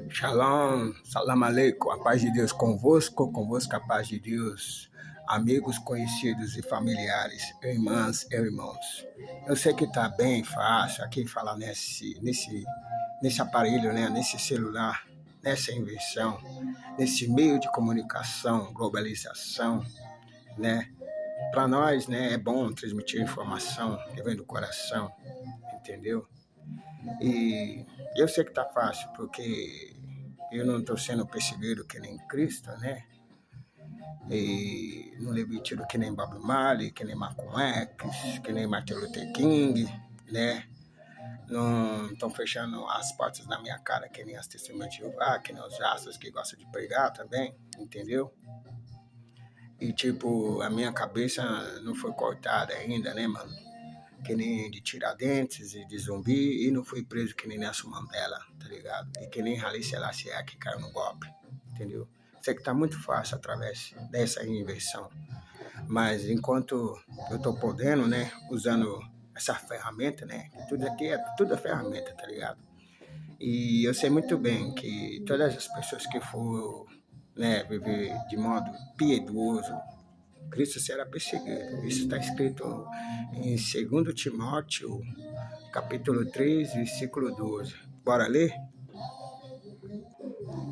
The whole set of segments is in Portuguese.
Shalom, salam aleikum, a paz de Deus convosco a paz de Deus, amigos, conhecidos e familiares, irmãs e irmãos. Eu sei que tá bem fácil aqui falar nesse aparelho, né, nesse celular, nessa invenção, nesse meio de comunicação, globalização, né? Para nós, né, é bom transmitir informação que vem do coração, entendeu? E eu sei que tá fácil, porque eu não estou sendo perseguido que nem Cristo, né? E não levei tiro que nem Bob Marley, que nem Malcolm X, que nem Martin Luther King, né? Não estão fechando as portas na minha cara que nem as testemunhas de Jeová, que nem os astros que gostam de pregar também, entendeu? E tipo, a minha cabeça não foi cortada ainda, né, mano? Que nem de Tiradentes e de Zumbi, e não fui preso que nem Nelson Mandela, tá ligado? E que nem Haile Selassie que caiu no golpe, entendeu? Sei que tá muito fácil através dessa invenção, mas enquanto eu tô podendo, né, usando essa ferramenta, né, tudo aqui tudo é ferramenta, tá ligado? E eu sei muito bem que todas as pessoas que for, né, viver de modo piedoso, Cristo será perseguido. Isso está escrito em 2 Timóteo, capítulo 3, versículo 12. Bora ler?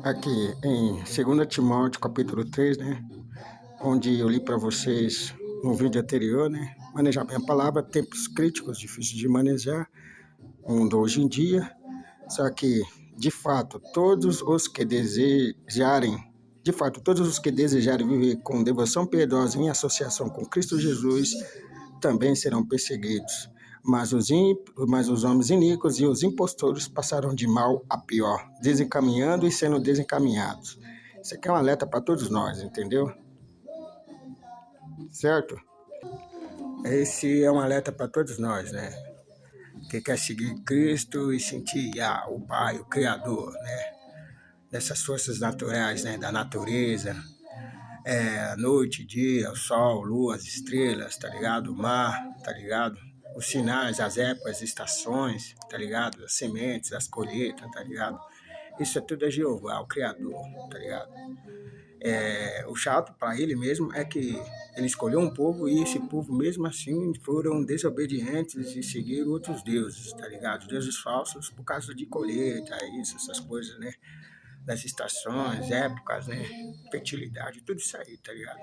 Aqui em 2 Timóteo, capítulo 3, né? Onde eu li para vocês no vídeo anterior, né? Manejar bem a palavra, tempos críticos, difíceis de manejar, mundo hoje em dia. Só que, de fato, todos os que desejarem viver com devoção piedosa em associação com Cristo Jesus também serão perseguidos. Mas os homens iníquos e os impostores passarão de mal a pior, desencaminhando e sendo desencaminhados. Isso aqui é um alerta para todos nós, entendeu? Certo? Esse é um alerta para todos nós, né? Que quer seguir Cristo e sentir o Pai, o Criador, né? Dessas forças naturais, né? Da natureza, a noite, dia, o sol, lua, as estrelas, tá ligado? O mar, tá ligado? Os sinais, as épocas, as estações, tá ligado? As sementes, as colheitas, tá ligado? Isso é tudo Jeová, o Criador, tá ligado? O chato para ele mesmo é que ele escolheu um povo e esse povo mesmo assim foram desobedientes e seguiram outros deuses, tá ligado? Deuses falsos por causa de colheita, isso, essas coisas, né? Das estações, épocas, né? Fertilidade, tudo isso aí, tá ligado?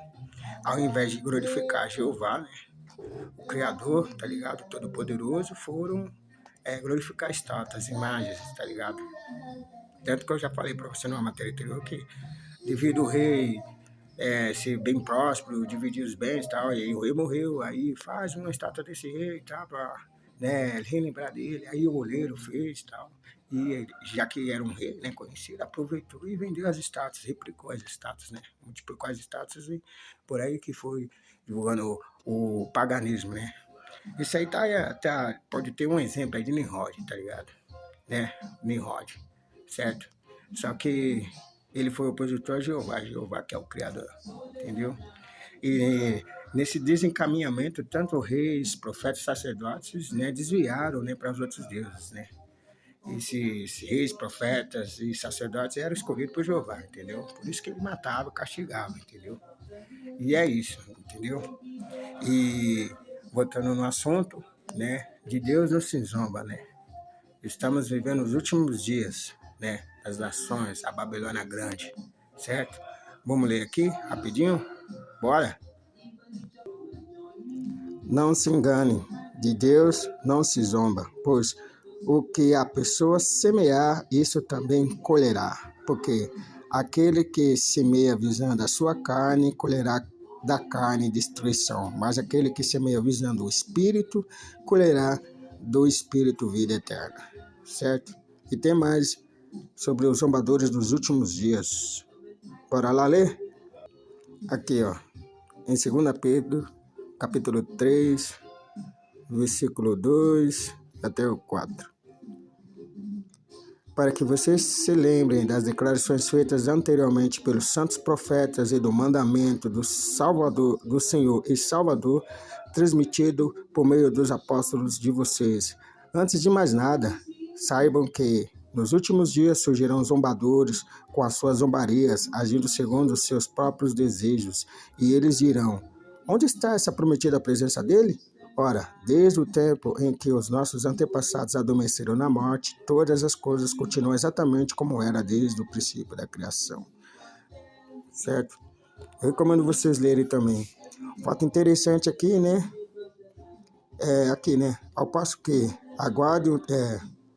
Ao invés de glorificar Jeová, né? O Criador, tá ligado? Todo-Poderoso, foram glorificar estátuas, imagens, tá ligado? Tanto que eu já falei para você numa matéria anterior que devido ao rei ser bem próspero, dividir os bens e tal, e aí o rei morreu, aí faz uma estátua desse rei e tal, pra relembrar dele, aí o oleiro fez e tal, e ele, já que era um rei, né, conhecido, aproveitou e vendeu as estátuas, replicou as estátuas, né, multiplicou as estátuas e por aí que foi divulgando o paganismo, né. Isso aí pode ter um exemplo aí de Nimrod, tá ligado, né, Nimrod, certo? Só que ele foi opositor a Jeová que é o Criador, entendeu? E nesse desencaminhamento, tanto reis, profetas, sacerdotes, né, desviaram, né, para os outros deuses, né? Esses reis, profetas e sacerdotes eram escolhidos por Jeová, entendeu? Por isso que ele matava, castigava, entendeu? E é isso, entendeu? E voltando no assunto, né, de Deus não se zomba, né? Estamos vivendo os últimos dias, né, das nações, a Babilônia Grande, certo? Vamos ler aqui, rapidinho? Bora? Não se engane, de Deus não se zomba, pois o que a pessoa semear, isso também colherá. Porque aquele que semeia visando a sua carne, colherá da carne destruição, mas aquele que semeia visando o Espírito, colherá do Espírito vida eterna, certo? E tem mais sobre os zombadores dos últimos dias. Bora lá ler? Aqui, ó, em 2 Pedro, capítulo 3, versículo 2 até o 4. Para que vocês se lembrem das declarações feitas anteriormente pelos santos profetas e do mandamento do Salvador, do Senhor e Salvador, transmitido por meio dos apóstolos de vocês. Antes de mais nada, saibam que Nos últimos dias surgirão zombadores com as suas zombarias, agindo segundo os seus próprios desejos, e eles dirão: onde está essa prometida presença dele? Ora, desde o tempo em que os nossos antepassados adormeceram na morte, todas as coisas continuam exatamente como era desde o princípio da criação. Certo? Eu recomendo vocês lerem também. Fato interessante aqui, né? Aqui, né? Ao passo que aguardem,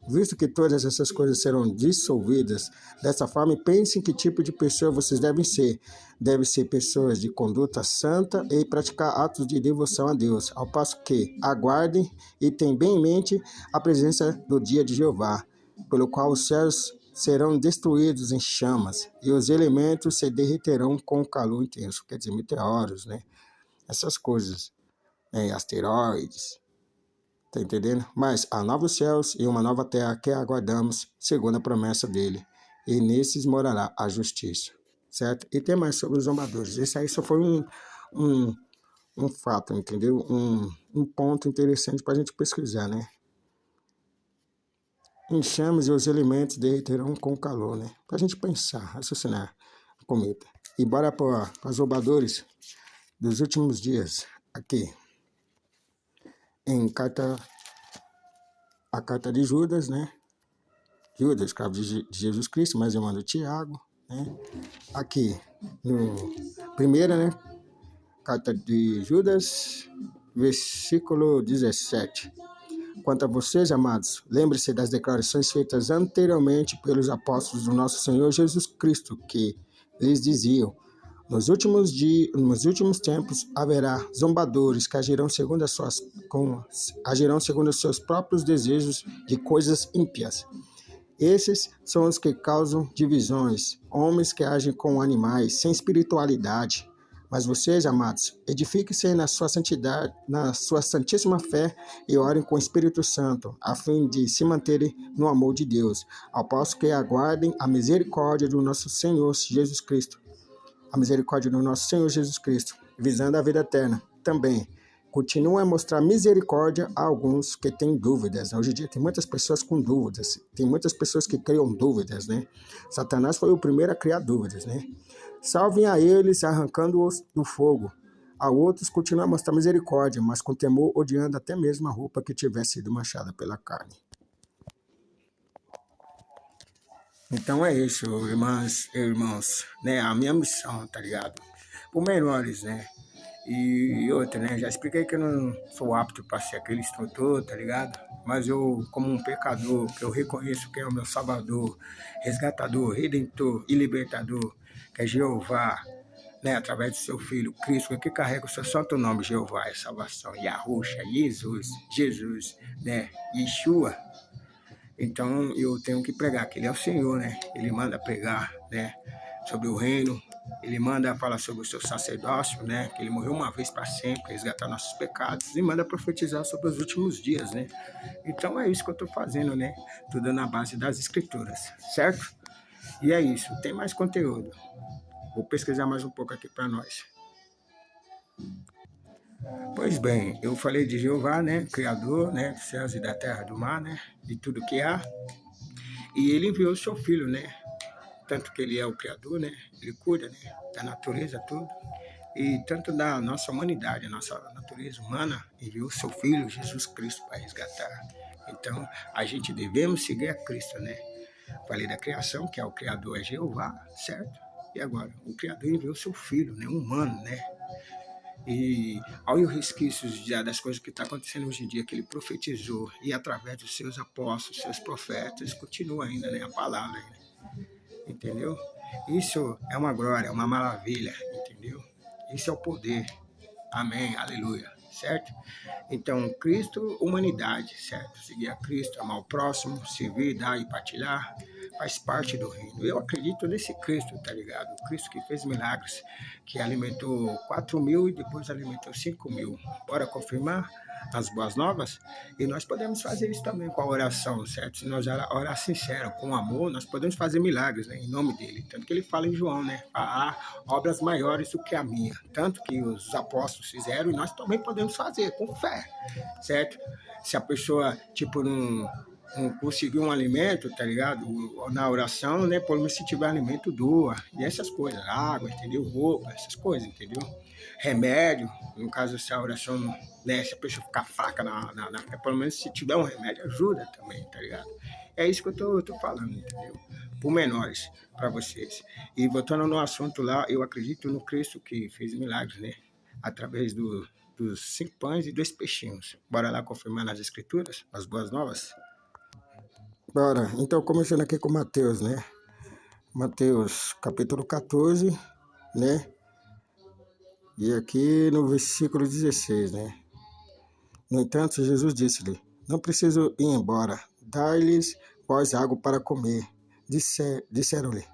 visto que todas essas coisas serão dissolvidas, dessa forma, pensem que tipo de pessoa vocês devem ser. Devem ser pessoas de conduta santa e praticar atos de devoção a Deus. Ao passo que aguardem e tenham bem em mente a presença do dia de Jeová, pelo qual os céus serão destruídos em chamas e os elementos se derreterão com calor intenso. Quer dizer, meteoros, né? Essas coisas, né? Asteroides. Tá entendendo? Mas há novos céus e uma nova terra que aguardamos, segundo a promessa dele. E nesses morará a justiça. Certo? E tem mais sobre os zombadores. Esse aí só foi um fato, entendeu? Um ponto interessante para a gente pesquisar, né? Em chamas e os elementos derreterão com calor, né? Para a gente pensar, raciocinar, cometa. E bora para os zombadores dos últimos dias. Aqui. Em a carta de Judas, né? Judas, escravo de Jesus Cristo, mais irmão do Tiago, né? Aqui, no primeira, né? Carta de Judas, versículo 17. Quanto a vocês, amados, lembre-se das declarações feitas anteriormente pelos apóstolos do nosso Senhor Jesus Cristo, que lhes diziam: nos últimos tempos haverá zombadores que agirão segundo os seus próprios desejos de coisas ímpias. Esses são os que causam divisões, homens que agem com animais, sem espiritualidade. Mas vocês, amados, edifiquem-se na sua santidade, na sua santíssima fé e orem com o Espírito Santo, a fim de se manterem no amor de Deus, ao passo que aguardem a misericórdia do nosso Senhor Jesus Cristo. A misericórdia do nosso Senhor Jesus Cristo, visando a vida eterna. Também continua a mostrar misericórdia a alguns que têm dúvidas. Hoje em dia tem muitas pessoas com dúvidas, tem muitas pessoas que criam dúvidas, né? Satanás foi o primeiro a criar dúvidas, né? Salvem a eles, arrancando-os do fogo. A outros continua a mostrar misericórdia, mas com temor, odiando até mesmo a roupa que tivesse sido manchada pela carne. Então é isso, irmãs e irmãos, né? A minha missão, tá ligado? Por menores, né? E outra, né? Já expliquei que eu não sou apto para ser aquele instrutor, tá ligado? Mas eu, como um pecador, que eu reconheço que é o meu Salvador, resgatador, redentor e libertador, que é Jeová, né? Através do seu Filho, Cristo, que carrega o seu santo nome, Jeová, é salvação, Yahushua, Jesus, né? Yeshua. Então eu tenho que pregar, que ele é o Senhor, né? Ele manda pregar, né? Sobre o reino, ele manda falar sobre o seu sacerdócio, né? Que ele morreu uma vez para sempre, resgatar nossos pecados, e manda profetizar sobre os últimos dias, né? Então é isso que eu estou fazendo, né? Tudo na base das escrituras, certo? E é isso, tem mais conteúdo. Vou pesquisar mais um pouco aqui para nós. Pois bem, eu falei de Jeová, né? Criador, né? Dos céus e da terra, do mar, né? De tudo que há. E ele enviou o seu filho, né? Tanto que ele é o criador, né? Ele cuida, né? Da natureza, tudo. E tanto da nossa humanidade, a nossa natureza humana, enviou o seu filho, Jesus Cristo, para resgatar. Então, a gente devemos seguir a Cristo, né? Falei da criação, que é o criador, é Jeová, certo? E agora, o criador enviou o seu filho, né? Humano, né? E olha os resquícios das coisas que estão acontecendo hoje em dia, que ele profetizou, e através dos seus apóstolos, seus profetas, continua ainda, né? A palavra, né? Entendeu? Isso é uma glória, é uma maravilha, entendeu? Isso é o poder. Amém, aleluia, certo? Então, Cristo, humanidade, certo? Seguir a Cristo, amar o próximo, servir, dar e partilhar, faz parte do reino. Eu acredito nesse Cristo, tá ligado? O Cristo que fez milagres, que alimentou 4.000 e depois alimentou 5.000. Bora confirmar as boas novas? E nós podemos fazer isso também com a oração, certo? Se nós orar sincero, com amor, nós podemos fazer milagres, né? Em nome dele. Tanto que ele fala em João, né? Há obras maiores do que a minha. Tanto que os apóstolos fizeram e nós também podemos fazer com fé, certo? Se a pessoa, tipo, não não conseguir um alimento, tá ligado? Na oração, né? Pelo menos se tiver alimento, doa. E essas coisas, água, entendeu? Roupa, essas coisas, entendeu? Remédio, no caso, se a oração, né? Se a pessoa ficar fraca pelo menos se tiver um remédio, ajuda também, tá ligado? É isso que eu tô falando, entendeu? Por menores, para vocês. E voltando no assunto lá, eu acredito no Cristo que fez milagres, né? Através dos 5 pães e 2 peixinhos. Bora lá confirmar nas escrituras, as boas novas? Bora, então começando aqui com Mateus, né? Mateus capítulo 14, né? E aqui no versículo 16, né? No entanto, Jesus disse-lhe: Não preciso ir embora, dai-lhes vós algo para comer. Disseram-lhe: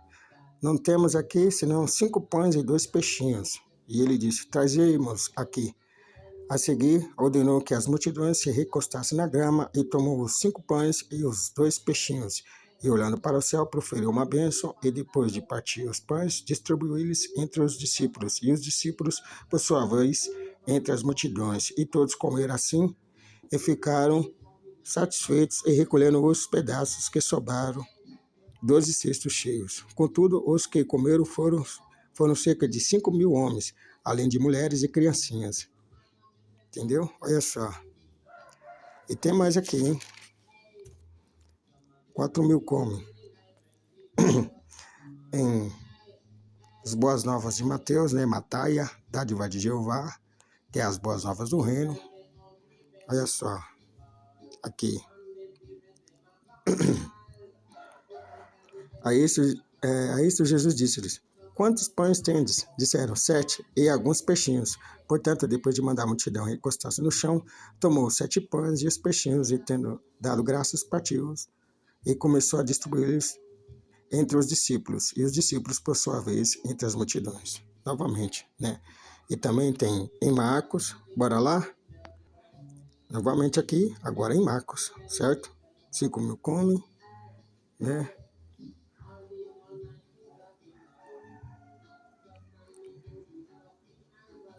Não temos aqui senão 5 pães e 2 peixinhos. E ele disse: Trazei-mos aqui. A seguir, ordenou que as multidões se recostassem na grama e tomou os 5 pães e os 2 peixinhos. E olhando para o céu, proferiu uma bênção e depois de partir os pães, distribuiu-lhes entre os discípulos. E os discípulos, por sua vez, entre as multidões. E todos comeram assim e ficaram satisfeitos e recolhendo os pedaços que sobraram, 12 cestos cheios. Contudo, os que comeram foram cerca de 5.000 homens, além de mulheres e criancinhas. Entendeu? Olha só. E tem mais aqui, hein? 4.000 comem. Em as boas novas de Mateus, né? Mataia, dádiva de Jeová, que é as boas novas do reino. Olha só. Aqui. A isso Jesus disse-lhes: Quantos pães tendes? Disseram: 7, e alguns peixinhos. Portanto, depois de mandar a multidão recostar-se no chão, tomou 7 pães e os peixinhos, e tendo dado graças, partiu-os, e começou a distribuí-los entre os discípulos, e os discípulos, por sua vez, entre as multidões. Novamente, né? E também tem em Marcos, bora lá? Novamente aqui, agora em Marcos, certo? 5.000 comem, né?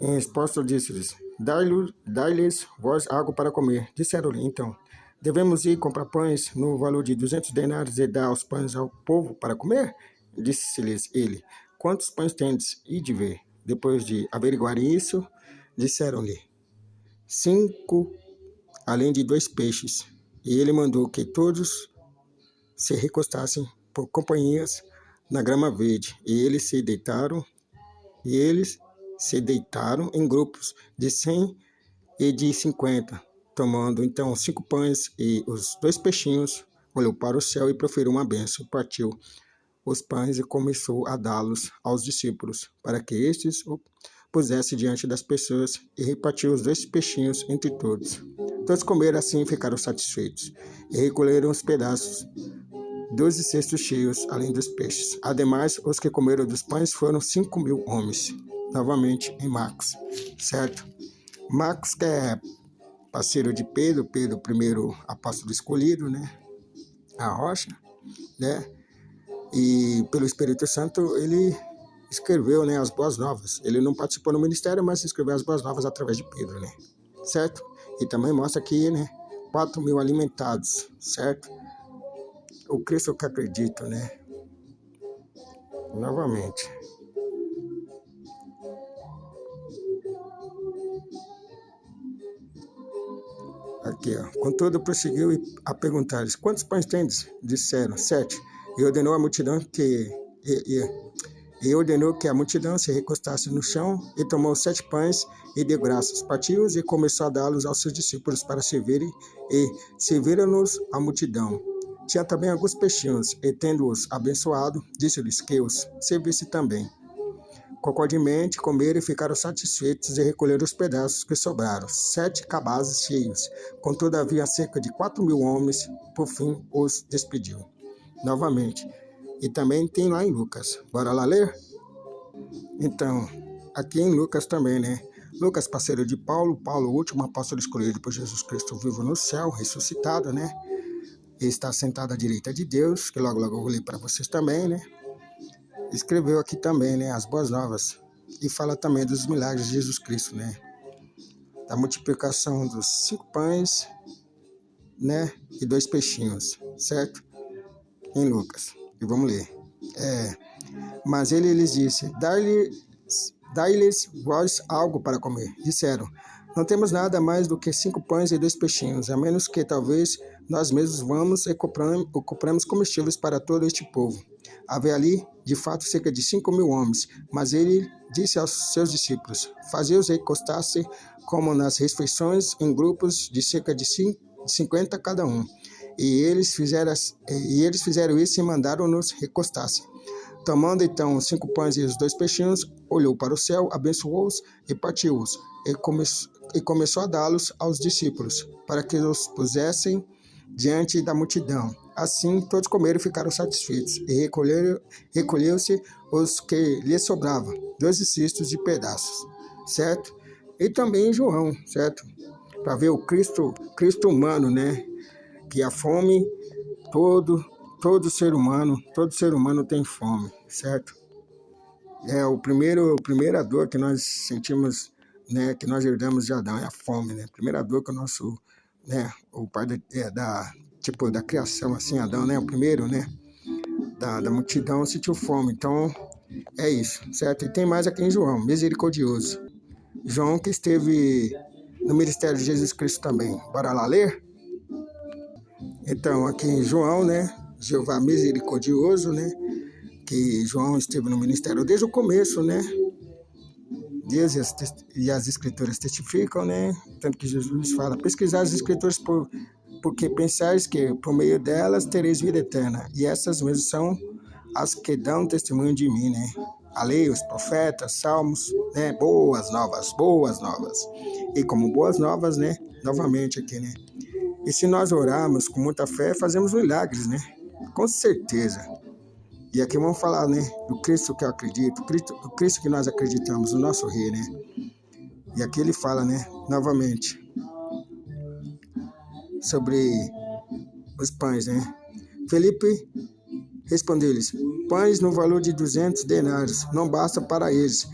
Em resposta disse-lhes: Dai-lhes vós algo para comer. Disseram-lhe, então: Devemos ir comprar pães no valor de 200 denários e dar os pães ao povo para comer? Disse-lhes ele: Quantos pães tendes? Ide ver. Depois de averiguar isso, disseram-lhe: 5, além de 2 peixes. E ele mandou que todos se recostassem por companhias na grama verde. E eles se deitaram em grupos de 100 e de 50, tomando então 5 pães e os 2 peixinhos, olhou para o céu e proferiu uma bênção, partiu os pães e começou a dá-los aos discípulos, para que estes o pusessem diante das pessoas, e repartiu os 2 peixinhos entre todos. Todos comeram assim e ficaram satisfeitos, e recolheram os pedaços, 12 cestos cheios, além dos peixes. Ademais, os que comeram dos pães foram 5.000 homens. Novamente em Marcos, certo? Marcos, que é parceiro de Pedro, primeiro apóstolo escolhido, né? A rocha, né? E pelo Espírito Santo ele escreveu, né, as boas novas. Ele não participou no ministério, mas escreveu as boas novas através de Pedro, né? Certo? E também mostra aqui, né, 4.000 alimentados, certo? O Cristo que acredita, né? Novamente. Aqui, ó. Contudo, prosseguiu a perguntar-lhes: Quantos pães tendes? Disseram: 7. E ordenou a multidão que a multidão se recostasse no chão, e tomou 7 pães e deu graças, partiu-os e começou a dá-los aos seus discípulos para servirem, e serviram-nos a multidão. Tinha também alguns peixinhos, e tendo-os abençoado, disse-lhes que os servisse também. Concordemente comeram e ficaram satisfeitos e recolheram os pedaços que sobraram, 7 cabazes cheios. Contudo, havia cerca de 4.000 homens. Por fim, os despediu. Novamente. E também tem lá em Lucas. Bora lá ler? Então, aqui em Lucas também, né? Lucas, parceiro de Paulo, o último apóstolo escolhido por Jesus Cristo, vivo no céu, ressuscitado, né? Ele está sentado à direita de Deus, que logo eu vou ler para vocês também, né? Escreveu aqui também, né, as boas novas, e fala também dos milagres de Jesus Cristo, né, da multiplicação dos 5 pães, né? E 2 peixinhos, certo? Em Lucas. E vamos ler. Mas ele lhes disse, dai-lhes vós algo para comer. Disseram, não temos nada mais do que 5 pães e 2 peixinhos, a menos que talvez nós mesmos vamos e compramos comestíveis para todo este povo. Havia ali, de fato, cerca de 5.000 homens, mas ele disse aos seus discípulos, fazei-os recostar-se como nas refeições em grupos de cerca de 50 cada um. E eles fizeram isso e mandaram-nos recostar-se. Tomando então os 5 pães e os 2 peixinhos, olhou para o céu, abençoou-os e partiu-os, e começou a dá-los aos discípulos, para que os pusessem diante da multidão. Assim, todos comeram e ficaram satisfeitos, e recolheu-se os que lhes sobrava, 12 cistos de pedaços, certo? E também João, certo? Para ver o Cristo humano, né? Que a fome, todo ser humano tem fome, certo? A primeira dor que nós sentimos, né, que nós herdamos de Adão é a fome, né? A primeira dor que o nosso, né, o pai da criação, assim, Adão, né, o primeiro, né, da multidão sentiu fome. Então, é isso, certo? E tem mais aqui em João, misericordioso. João que esteve no ministério de Jesus Cristo também. Bora lá ler? Então, aqui em João, né, Jeová misericordioso, né, que João esteve no ministério desde o começo, né, Deus e as escrituras testificam, né, tanto que Jesus fala, pesquisar as escrituras porque pensais que por meio delas tereis vida eterna, e essas mesmas são as que dão testemunho de mim, né, a lei, os profetas, salmos, né, boas novas, e como boas novas, né, novamente aqui, né, e se nós orarmos com muita fé, fazemos milagres, né? Com certeza. E aqui vamos falar, né? Do Cristo que eu acredito, do Cristo que nós acreditamos, o nosso Rei, né? E aqui ele fala, né? Novamente, sobre os pães, né? Felipe respondeu-lhes, pães no valor de 200 denários, não basta para eles,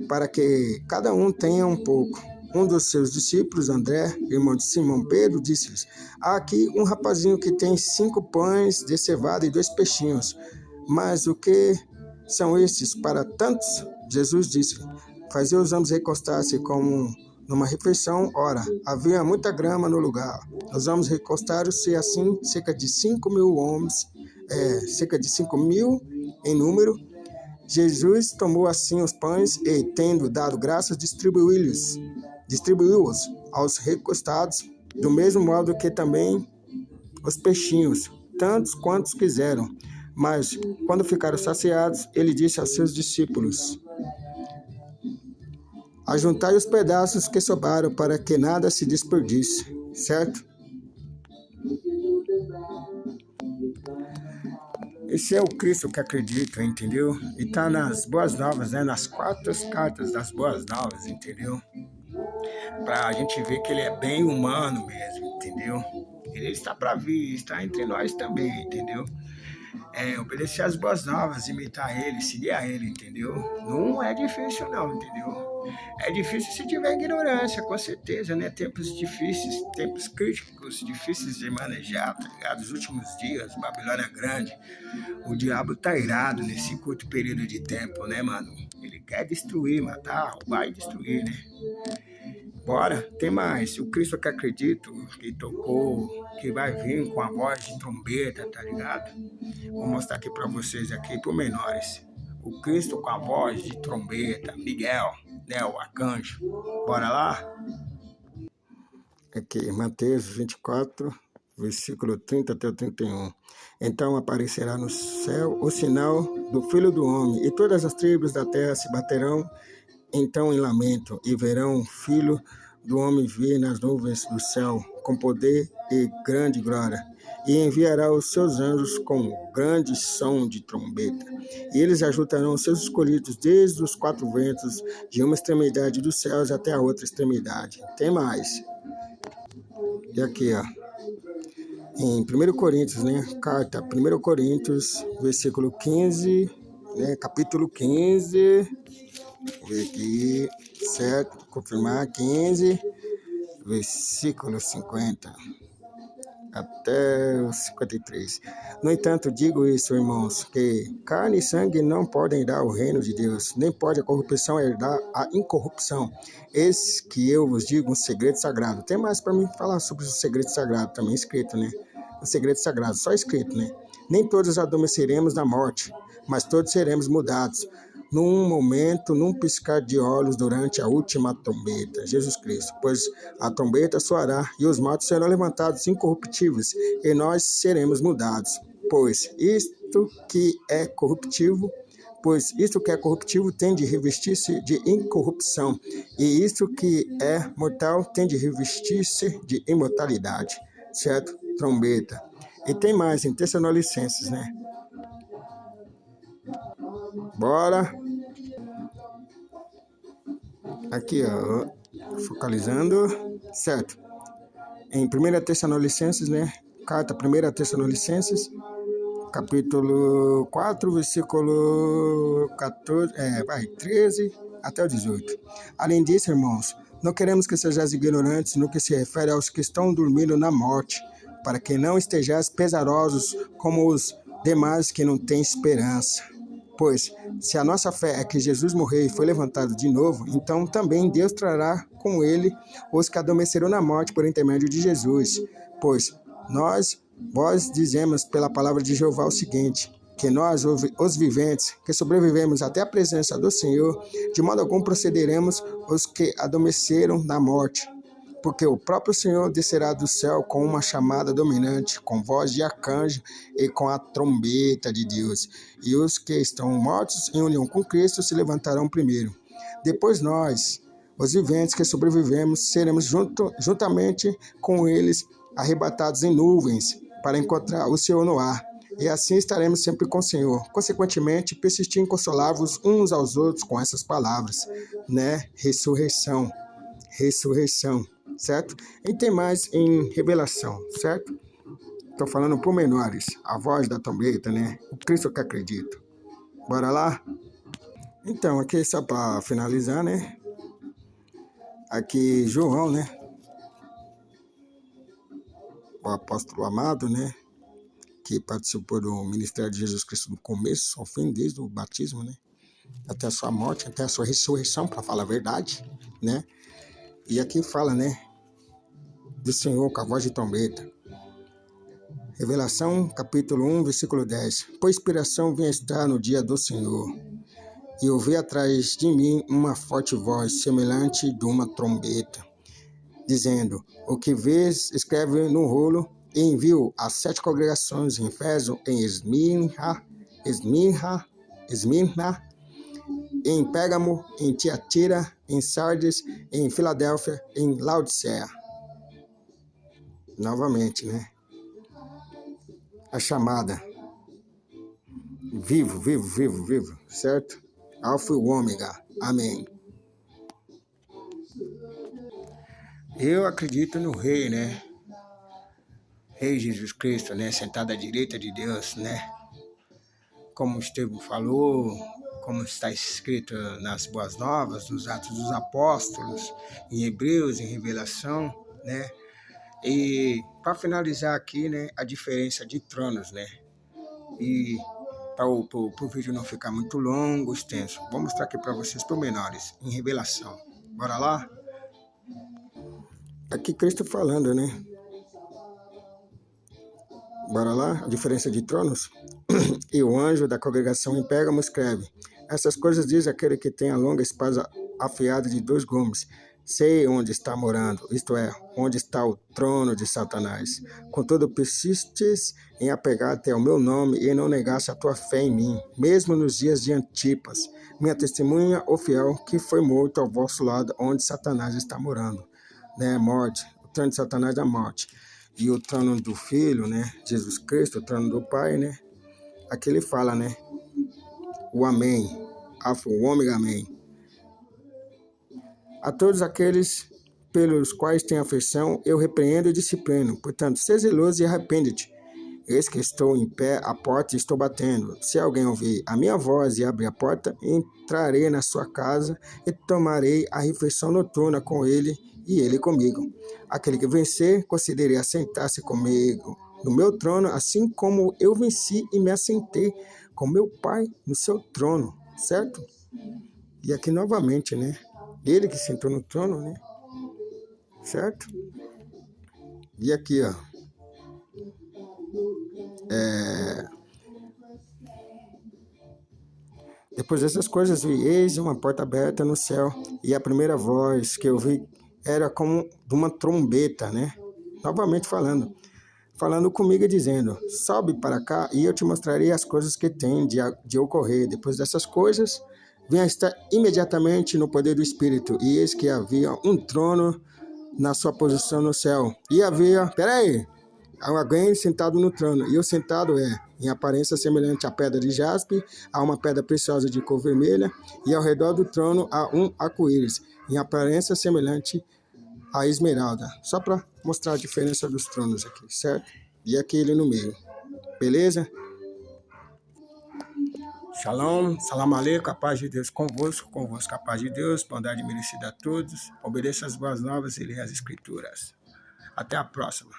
para que cada um tenha um pouco. Um dos seus discípulos, André, irmão de Simão Pedro, disse-lhes, há aqui um rapazinho que tem 5 pães de cevada e 2 peixinhos, mas o que são estes para tantos? Jesus disse, fazei os homens recostar-se como numa refeição, ora, havia muita grama no lugar. Os homens recostaram-se assim, cerca de 5.000 homens, cerca de 5.000 em número. Jesus tomou assim os pães e, tendo dado graças, distribuiu-os aos recostados, do mesmo modo que também os peixinhos, tantos quantos quiseram. Mas, quando ficaram saciados, ele disse aos seus discípulos, ajuntai os pedaços que sobraram para que nada se desperdice, certo? Esse é o Cristo que acredito, entendeu? E tá nas Boas Novas, né? Nas 4 cartas das Boas Novas, entendeu? Pra gente ver que ele é bem humano mesmo, entendeu? Ele está para vir, está entre nós também, entendeu? Obedecer as Boas Novas, imitar ele, seguir a ele, entendeu? Não é difícil não, entendeu? É difícil se tiver ignorância, com certeza, né? Tempos difíceis, tempos críticos, difíceis de manejar, tá ligado? Os últimos dias, Babilônia Grande, o diabo tá irado nesse curto período de tempo, né, mano? Ele quer destruir, matar, roubar e destruir, né? Bora, tem mais. O Cristo que acredito, que tocou, que vai vir com a voz de trombeta, tá ligado? Vou mostrar aqui pra vocês aqui, por menores. O Cristo com a voz de trombeta, Miguel, né, o arcanjo. Bora lá? Aqui, Mateus 24, versículo 30 até o 31. Então aparecerá no céu o sinal do Filho do Homem, e todas as tribos da terra se baterão então em lamento, e verão o Filho do Homem vir nas nuvens do céu, com poder e grande glória, e enviará os seus anjos com grande som de trombeta, e eles ajuntarão os seus escolhidos desde os 4 ventos, de uma extremidade dos céus até a outra extremidade. Tem mais. E aqui, ó, em 1 Coríntios, né, carta 1 Coríntios, versículo 15, né, capítulo 15, vou ver aqui, certo, confirmar, 15, versículo 50. até o 53. No entanto, digo isso, irmãos, que carne e sangue não podem herdar o reino de Deus, nem pode a corrupção herdar a incorrupção. Eis que eu vos digo um segredo sagrado. Tem mais para mim falar sobre o segredo sagrado, também escrito, né? O segredo sagrado, só escrito, né? Nem todos adormeceremos na morte, mas todos seremos mudados. Num momento, num piscar de olhos, durante a última trombeta, Jesus Cristo, pois a trombeta soará e os mortos serão levantados incorruptíveis, e nós seremos mudados. Pois isto que é corruptível tem de revestir-se de incorrupção, e isto que é mortal tem de revestir-se de imortalidade. Certo? Trombeta. E tem mais em Tessalonicenses, né? Bora. Aqui, ó, focalizando, certo? Em 1 Tessalonicenses, né? Carta 1 Tessalonicenses, capítulo 4, versículo 14, 13 até o 18. Além disso, irmãos, não queremos que sejais ignorantes no que se refere aos que estão dormindo na morte, para que não estejais pesarosos como os demais que não têm esperança. Pois, se a nossa fé é que Jesus morreu e foi levantado de novo, então também Deus trará com ele os que adormeceram na morte por intermédio de Jesus. Pois vós dizemos pela palavra de Jeová o seguinte, que nós, os viventes, que sobrevivemos até a presença do Senhor, de modo algum procederemos os que adormeceram na morte. Porque o próprio Senhor descerá do céu com uma chamada dominante, com voz de arcanjo e com a trombeta de Deus. E os que estão mortos em união com Cristo se levantarão primeiro. Depois nós, os viventes que sobrevivemos, seremos juntamente com eles arrebatados em nuvens para encontrar o Senhor no ar. E assim estaremos sempre com o Senhor. Consequentemente, persistir em consolar-vos uns aos outros com essas palavras, né? Ressurreição. Certo? E tem mais em Revelação, certo? Estou falando pormenores, a voz da trombeta, né? O Cristo que acredito. Bora lá? Então, aqui só para finalizar, né? Aqui João, né? O apóstolo amado, né? Que participou do ministério de Jesus Cristo do começo ao fim, desde o batismo, né? Até a sua morte, até a sua ressurreição, para falar a verdade, né? E aqui fala, né? Do Senhor com a voz de trombeta. Revelação, capítulo 1, versículo 10. Por inspiração vim estar no dia do Senhor, e ouvi atrás de mim uma forte voz, semelhante de uma trombeta, dizendo, o que vês, escreve no rolo, e envio às 7 congregações em Éfeso, em Esmirna, em Pérgamo, em Tiatira, em Sardes, em Filadélfia, em Laodiceia. Novamente, né? A chamada. Vivo, certo? Alfa e o ômega. Amém. Eu acredito no Rei, né? Rei Jesus Cristo, né? Sentado à direita de Deus, né? Como o Estevão falou, como está escrito nas Boas Novas, nos Atos dos Apóstolos, em Hebreus, em Revelação, né? E para finalizar aqui, né, a diferença de tronos, né? E para o vídeo não ficar muito longo, extenso, vou mostrar aqui para vocês pormenores em Revelação. Bora lá? Aqui Cristo falando, né? Bora lá? A diferença de tronos? E o anjo da congregação em Pérgamo escreve, essas coisas diz aquele que tem a longa espada afiada de 2 gumes. Sei onde está morando, isto é, onde está o trono de Satanás. Contudo, persistes em apegar-te ao meu nome e não negaste a tua fé em mim, mesmo nos dias de Antipas, minha testemunha, o fiel, que foi morto ao vosso lado, onde Satanás está morando. Né? Morte, o trono de Satanás é a morte. E o trono do Filho, né? Jesus Cristo, o trono do Pai, né? Aqui ele fala, né? O Amém, Alfa, o Ômega, Amém. A todos aqueles pelos quais tenho afeição, eu repreendo e disciplino. Portanto, seja zeloso e arrepende-te. Eis que estou em pé à porta e estou batendo. Se alguém ouvir a minha voz e abrir a porta, entrarei na sua casa e tomarei a refeição noturna com ele e ele comigo. Aquele que vencer, concederei assentar-se comigo no meu trono, assim como eu venci e me assentei com meu Pai no seu trono, certo? E aqui novamente, né? Ele que sentou no trono, né? Certo? E aqui, ó. Depois dessas coisas, vi, eis uma porta aberta no céu, e a primeira voz que eu vi era como de uma trombeta, né? Novamente falando comigo e dizendo, sobe para cá e eu te mostrarei as coisas que têm de ocorrer. Depois dessas coisas, vim a estar imediatamente no poder do Espírito, e eis que havia um trono na sua posição no céu. E havia, peraí, alguém sentado no trono, e o sentado em aparência semelhante à pedra de jaspe, a uma pedra preciosa de cor vermelha, e ao redor do trono há um arco-íris, em aparência semelhante à esmeralda. Só para mostrar a diferença dos tronos aqui, certo? E aqui ele no meio. Beleza? Shalom, salam aleikum, a paz de Deus convosco a paz de Deus, bondade merecida a todos. Obedeça as boas novas e leia as escrituras. Até a próxima.